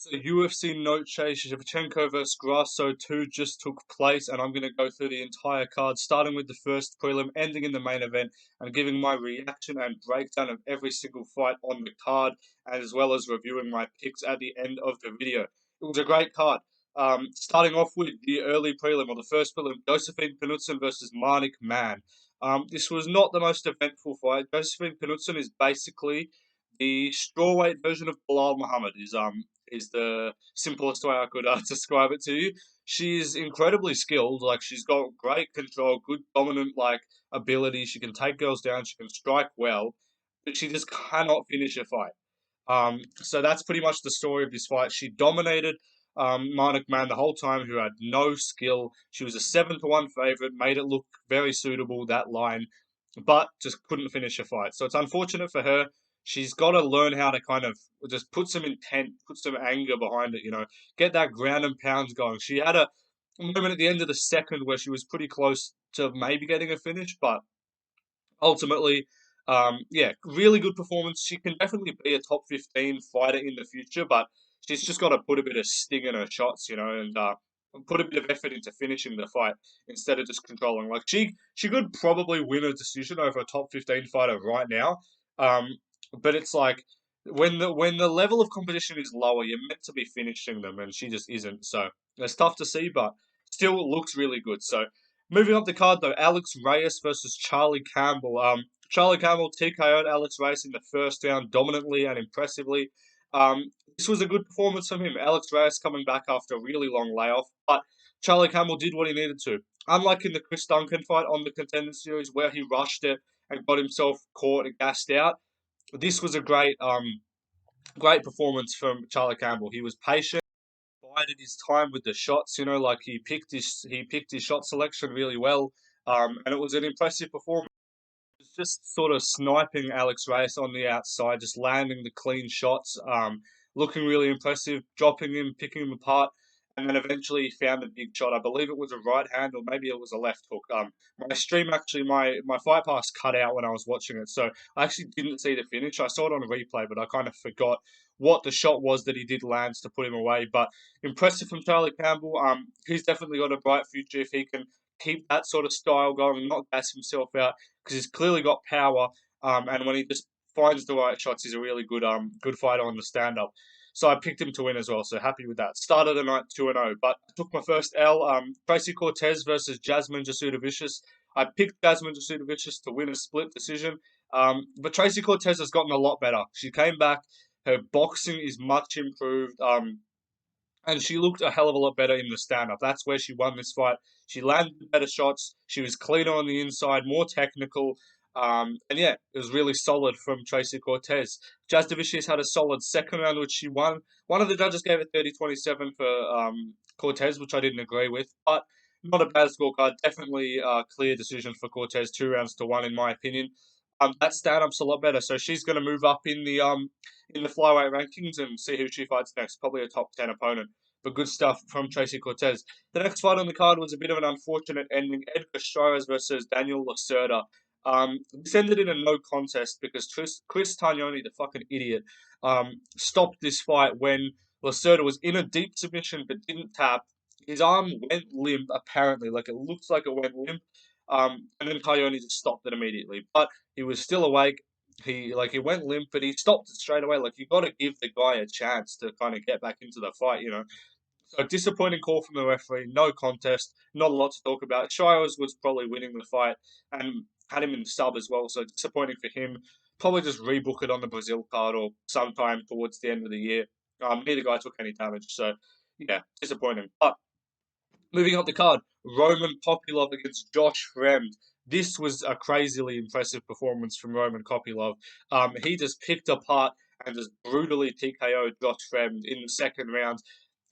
So UFC Noche, Shevchenko versus Grasso 2 just took place, and I'm going to go through the entire card, starting with the first prelim, ending in the main event, and giving my reaction and breakdown of every single fight on the card, as well as reviewing my picks at the end of the video. It was a great card. Starting off with the early prelim, or the first prelim, Josefine Knutsson versus Marnic Mann. This was not the most eventful fight. Josefine Knutsson is basically the strawweight version of Bilal Muhammad. Is the simplest way I could describe it to you. She's incredibly skilled. Like, she's got great control, good dominant ability. She can take girls down. She can strike well, but she just cannot finish a fight. So that's pretty much the story of this fight. She dominated Marnic Mann the whole time, who had no skill. She was a 7-1 favorite, made it look very suitable, that line, but just couldn't finish a fight. So it's unfortunate for her. She's got to learn how to kind of just put some intent, put some anger behind it, get that ground and pounds going. She had a moment at the end of the second where she was pretty close to maybe getting a finish, but ultimately, yeah, really good performance. She can definitely be a top 15 fighter in the future, but she's just got to put a bit of sting in her shots, and put a bit of effort into finishing the fight instead of just controlling. Like, she could probably win a decision over a top 15 fighter right now, but it's like when the level of competition is lower, you're meant to be finishing them, and she just isn't. So it's tough to see, but still looks really good. So moving up the card though, Alex Reyes versus Charlie Campbell. Charlie Campbell TKO'd Alex Reyes in the first round dominantly and impressively. This was a good performance from him. Alex Reyes coming back after a really long layoff, but Charlie Campbell did what he needed to. Unlike in the Chris Duncan fight on the Contender Series where he rushed it and got himself caught and gassed out, this was a great performance from Charlie Campbell. He was patient, bided his time with the shots. Like he picked his shot selection really well, and it was an impressive performance. Just sort of sniping Alex Reyes on the outside, just landing the clean shots, looking really impressive, dropping him, picking him apart, and then eventually he found a big shot. I believe it was a right hand or maybe it was a left hook. My stream actually, my fight pass cut out when I was watching it, so I actually didn't see the finish. I saw it on a replay, but I kind of forgot what the shot was that he did land to put him away. But impressive from Charlie Campbell. He's definitely got a bright future if he can keep that sort of style going and not gas himself out, because he's clearly got power. And when he just finds the right shots, he's a really good fighter on the stand up. So I picked him to win as well. So happy with that. Started the night 2-0, but I took my first L. Tracy Cortez versus Jasmine Jasudivicius. I picked Jasmine Jasudivicius to win a split decision. But Tracy Cortez has gotten a lot better. She came back. Her boxing is much improved. And she looked a hell of a lot better in the stand-up. That's where she won this fight. She landed better shots. She was cleaner on the inside, more technical. And yeah, it was really solid from Tracy Cortez. Jasudivicius had a solid second round, which she won. One of the judges gave it 30-27 for Cortez, which I didn't agree with. But not a bad scorecard. Definitely a clear decision for Cortez, 2-1 in my opinion. That stand-up's a lot better. So she's going to move up in the flyweight rankings and see who she fights next. Probably a top 10 opponent. But good stuff from Tracy Cortez. The next fight on the card was a bit of an unfortunate ending. Edgar Chairez versus Daniel Lacerda. This ended in a no contest because Chris Taglioni, the fucking idiot, stopped this fight when Lacerda was in a deep submission but didn't tap. His arm went limp, apparently. Like, it looks like it went limp. And then Taglioni just stopped it immediately. But he was still awake. He went limp, but he stopped it straight away. Like, you got to give the guy a chance to kind of get back into the fight. So disappointing call from the referee. No contest. Not a lot to talk about. Chairez was probably winning the fight and had him in the sub as well. So disappointing for him. Probably just rebook it on the Brazil card or sometime towards the end of the year. Neither guy took any damage. So yeah, disappointing. But moving up the card, Roman Kopylov against Josh Fremd. This was a crazily impressive performance from Roman Kopylov. He just picked apart and just brutally TKO'd Josh Fremd in the second round.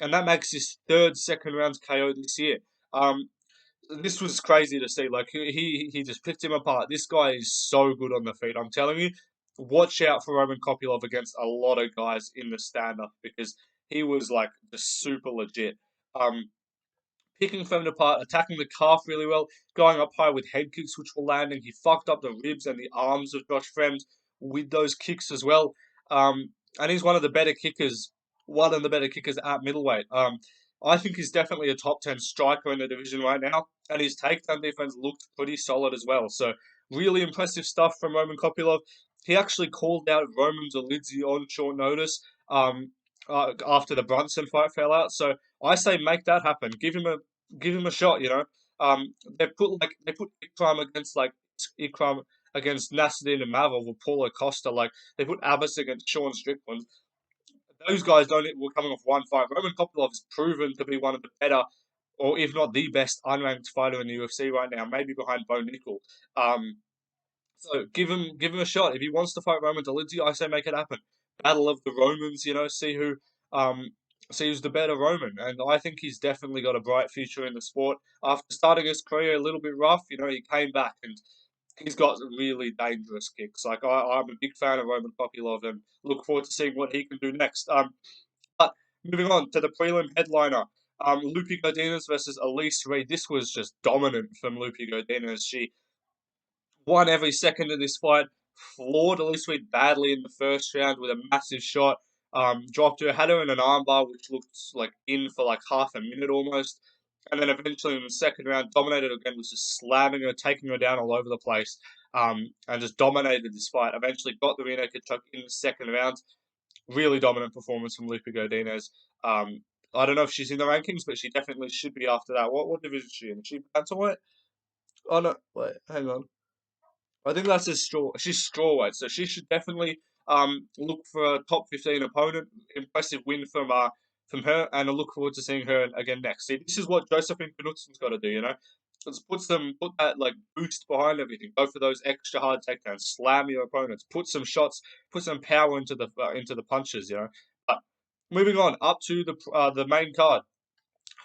And that makes his third second round KO this year. This was crazy to see. Like, he just picked him apart. This guy is so good on the feet. I'm telling you, watch out for Roman Kopylov against a lot of guys in the stand-up because he was like just super legit. Picking Fremd apart, attacking the calf really well, going up high with head kicks which were landing. He fucked up the ribs and the arms of Josh Fremd with those kicks as well. And he's one of the better kickers one of the better kickers at middleweight. I think he's definitely a top 10 striker in the division right now, and his takedown defense looked pretty solid as well. So really impressive stuff from Roman Kopylov. He actually called out Roman Dolidze on short notice after the Brunson fight fell out. So I say make that happen. Give him a shot. They put Ikram against Ikram against Nasruddin and Mavov or Paulo Costa. Like they put Abbas against Sean Strickland. Those guys don't were coming off one fight. Roman Kopylov is proven to be one of the better, or if not the best, unranked fighter in the UFC right now, maybe behind Bo Nickel. So give him a shot. If he wants to fight Roman Dolidze, I say make it happen. Battle of the Romans, um see who's the better Roman. And I think he's definitely got a bright future in the sport. After starting his career a little bit rough, he came back and he's got really dangerous kicks. Like I'm a big fan of Roman Kopylov and look forward to seeing what he can do next. But moving on to the prelim headliner, Lupita Godinez versus Elise Reed. This was just dominant from Lupita Godinez. She won every second of this fight, floored Elise Reed badly in the first round with a massive shot. Dropped her, had her in an armbar, which looked like in for like half a minute almost. And then eventually in the second round, dominated again, was just slamming her, taking her down all over the place, and just dominated this fight. Eventually got the rear naked choke in the second round. Really dominant performance from Lupita Godinez. I don't know if she's in the rankings, but she definitely should be after that. What division is she in? Is she bantamweight? Oh no, wait, hang on. I think that's a straw. She's strawweight, so she should definitely look for a top 15 opponent. Impressive win from her, and I look forward to seeing her again next. See, this is what Josefine Knutsson's got to do. Just put that like boost behind everything. Go for those extra hard takedowns. Slam your opponents. Put some shots. Put some power into the punches. But moving on up to the main card.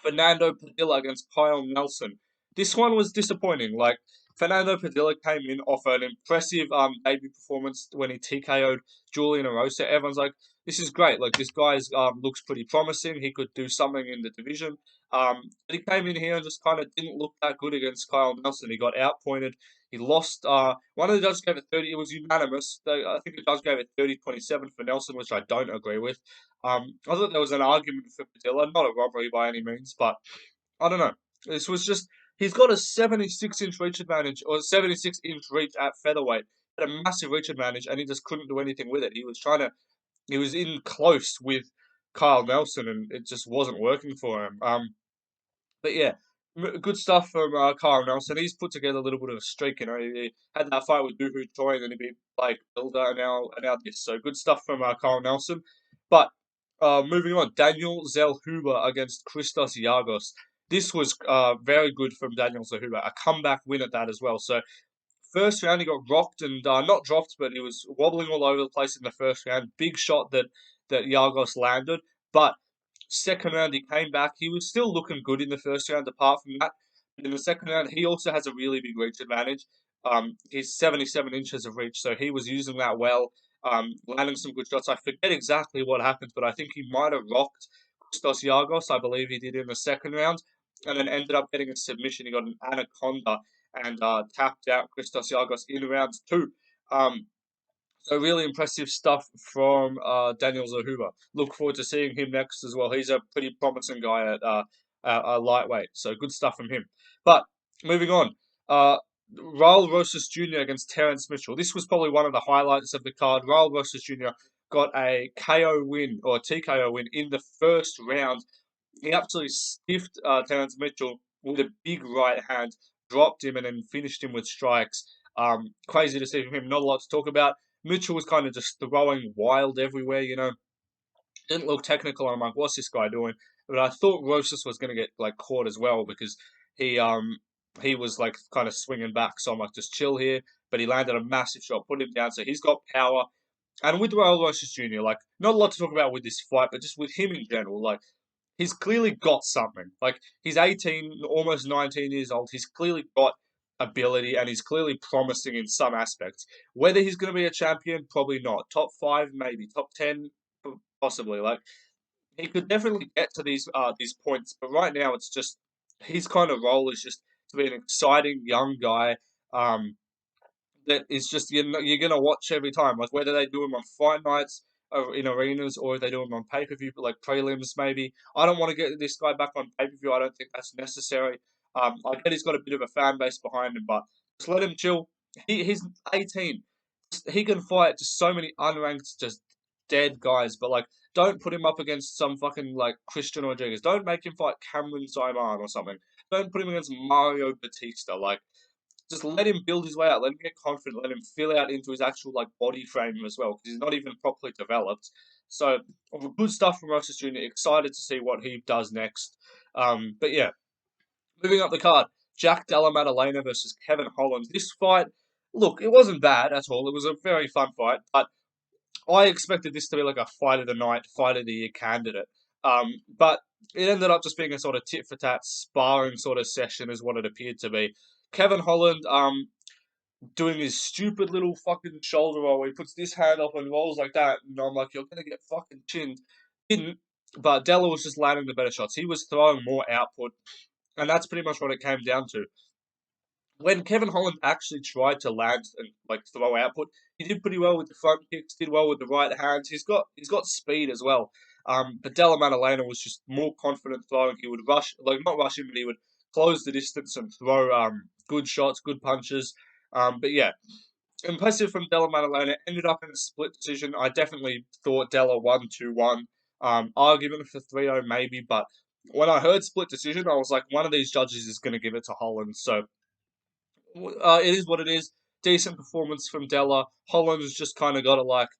Fernando Padilla against Kyle Nelson. This one was disappointing. Like Fernando Padilla came in off an impressive debut performance when he TKO'd Julian Erosa. Everyone's like, this is great. Like this guy looks pretty promising. He could do something in the division. But he came in here and just kind of didn't look that good against Kyle Nelson. He got outpointed. He lost. One of the judges gave it 30. It was unanimous. I think the judge gave it 30-27 for Nelson, which I don't agree with. I thought there was an argument for Padilla, not a robbery by any means, but I don't know. This was just he's got a 76-inch reach advantage or 76-inch reach at featherweight, had a massive reach advantage, and he just couldn't do anything with it. He was in close with Kyle Nelson, and it just wasn't working for him. But yeah, good stuff from Kyle Nelson. He's put together a little bit of a streak. He had that fight with Dooku Choi, and then he beat Blake Builder, and now this. So good stuff from Kyle Nelson. But moving on, Daniel Zellhuber against Christos Giagos. This was very good from Daniel Zellhuber. A comeback win at that as well. So first round he got rocked and not dropped, but he was wobbling all over the place in the first round. Big shot that Giagos landed, but second round he came back. He was still looking good in the first round. Apart from that, in the second round he also has a really big reach advantage. He's 77 inches of reach, so he was using that well, landing some good shots. I forget exactly what happened, but I think he might have rocked Christos Giagos. I believe he did in the second round, and then ended up getting a submission. He got an anaconda and tapped out Christos Giagos in round two. So really impressive stuff from Daniel Zellhuber. Look forward to seeing him next as well. He's a pretty promising guy at lightweight, so good stuff from him. But moving on, Raul Rosas Jr. against Terrance Mitchell. This was probably one of the highlights of the card. Raul Rosas Jr. got a KO win or TKO win in the first round. He absolutely stiffed Terrance Mitchell with a big right hand, dropped him, and then finished him with strikes. Crazy to see from him. Not a lot to talk about. Mitchell was kind of just throwing wild everywhere, Didn't look technical. I'm like, what's this guy doing? But I thought Rosas was going to get like caught as well because he was like kind of swinging back. So I'm like, just chill here. But he landed a massive shot, put him down. So he's got power. And with Raul Rosas Jr., like, not a lot to talk about with this fight, but just with him in general, like, he's clearly got something. Like, he's 18, almost 19 years old. He's clearly got ability and he's clearly promising in some aspects. Whether he's going to be a champion, probably not. Top 5, maybe. Top 10, possibly. Like, he could definitely get to these points, but right now it's just his kind of role is just to be an exciting young guy that is just you're gonna watch every time. Like whether they do him on fight nights, in arenas, or if they do them on pay-per-view, like prelims maybe. I don't want to get this guy back on pay-per-view. I don't think that's necessary. I get he's got a bit of a fan base behind him, but just let him chill. He's 18. He can fight just so many unranked, just dead guys, but like, don't put him up against some fucking like Christian Rodriguez. Don't make him fight Cameron Simon or something. Don't put him against Mario Batista. Like, just let him build his way out. Let him get confident. Let him fill out into his actual like body frame as well, because he's not even properly developed. So good stuff from Rosas Jr. Excited to see what he does next. But yeah, moving up the card, Della Maddalena versus Kevin Holland. This fight, look, it wasn't bad at all. It was a very fun fight, but I expected this to be like a fight of the night, fight of the year candidate. But it ended up just being a sort of tit for tat sparring sort of session, is what it appeared to be. Kevin Holland, doing his stupid little fucking shoulder roll where he puts this hand up and rolls like that, and I'm like, you're gonna get fucking chinned. Didn't, but Della was just landing the better shots. He was throwing more output, and that's pretty much what it came down to. When Kevin Holland actually tried to land and like throw output, he did pretty well with the front kicks, did well with the right hands. He's got speed as well. But Della Maddalena was just more confident throwing. He would rush, like not rush him, but he would close the distance and throw good shots, good punches. But yeah, impressive from Della Maddalena. Ended up in a split decision. I definitely thought Della won 2-1. Argument for 3-0 maybe, but when I heard split decision, I was like, one of these judges is going to give it to Holland. So it is what it is. Decent performance from Della. Holland's just kind of got to like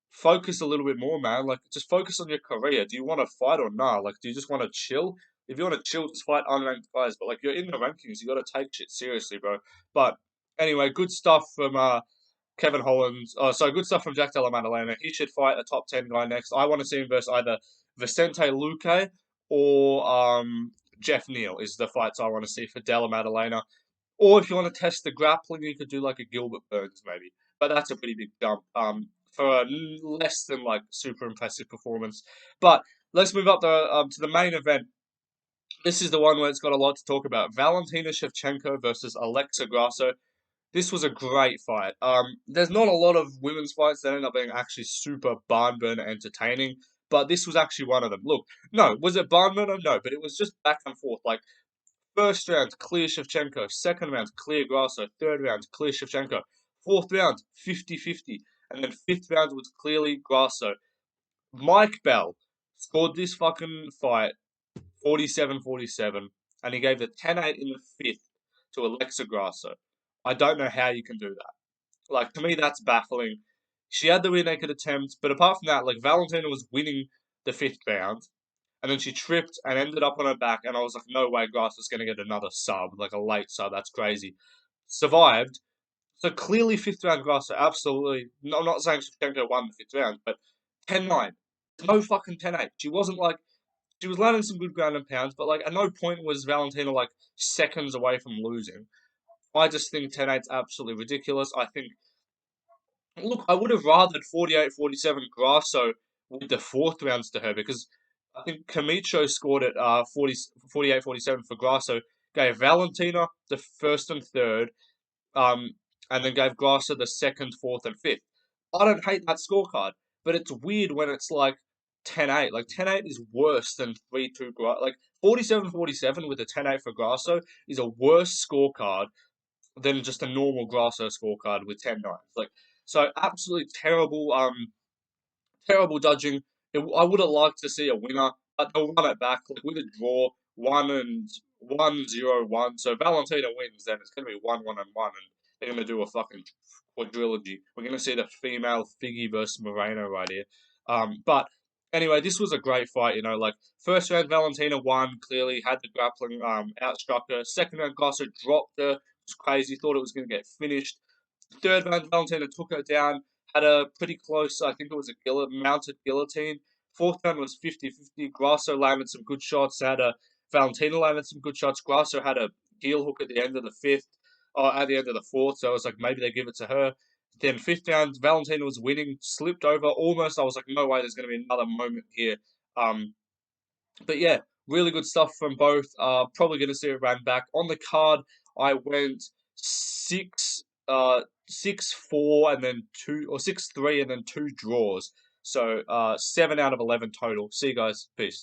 focus a little bit more, man. Like, just focus on your career. Do you want to fight or not? Like, do you just want to chill? If you want to chill, just fight unranked guys. But like, you're in the rankings, you got to take shit seriously, bro. But anyway, good stuff from Kevin Holland. So good stuff from Della Maddalena. He should fight a top 10 guy next. I want to see him versus either Vicente Luque or Jeff Neal is the fights I want to see for Della Maddalena. Or if you want to test the grappling, you could do like a Gilbert Burns maybe. But that's a pretty big jump for a less than like super impressive performance. But let's move up to the main event. This is the one where it's got a lot to talk about. Valentina Shevchenko versus Alexa Grasso. This was a great fight. There's not a lot of women's fights that end up being actually super barn burner entertaining, but this was actually one of them. Look, no, was it barn burner? No, but it was just back and forth. Like, first round, clear Shevchenko. Second round, clear Grasso. Third round, clear Shevchenko. Fourth round, 50-50. And then fifth round was clearly Grasso. Mike Bell scored this fucking fight 47-47, and he gave the 10-8 in the fifth to Alexa Grasso. I don't know how you can do that. Like, to me, that's baffling. She had the rear naked attempt, but apart from that, like, Valentina was winning the fifth round, and then she tripped and ended up on her back, and I was like, no way, Grasso's going to get another sub, like a late sub, that's crazy. Survived. So clearly fifth round Grasso, absolutely. No, I'm not saying Shevchenko won the fifth round, but 10-9. No fucking 10-8. She wasn't like, she was landing some good ground and pounds, but like at no point was Valentina like seconds away from losing. I just think 10-8's absolutely ridiculous. I think, look, I would have rathered 48-47 Grasso with the fourth rounds to her, because I think Camacho scored at 48-47 for Grasso, gave Valentina the first and third, um, and then gave Grasso the second, fourth, and fifth. I don't hate that scorecard, but it's weird when it's like 10-8. Like, 10-8 is worse than 3-2 Grasso. Like, 47-47 with a 10-8 for Grasso is a worse scorecard than just a normal Grasso scorecard with 10-9. Like, so absolutely terrible judging. I would have liked to see a winner, but they'll run it back like with a draw, 1-1-0-1. So Valentina wins, then it's going to be 1-1-1, and they're going to do a fucking quadrilogy. We're going to see the female Figgy versus Moreno right here. But anyway, this was a great fight. You know, like, first round Valentina won, clearly had the grappling, outstruck her. Second round Grasso dropped her. It was crazy. Thought it was going to get finished. Third round Valentina took her down. Had a pretty close, I think it was a mounted guillotine. Fourth round was 50-50. Grasso landed some good shots. Valentina landed some good shots. Grasso had a heel hook at the end of the fifth, or at the end of the fourth. So I was like, maybe they give it to her. Then fifth round, Valentina was winning, slipped over almost. I was like, no way, there's going to be another moment here. But yeah, really good stuff from both. Probably going to see it ran back on the card. I went 6-4 and then 2, or 6-3 and then 2 draws. So 7 out of 11 total. See you guys. Peace.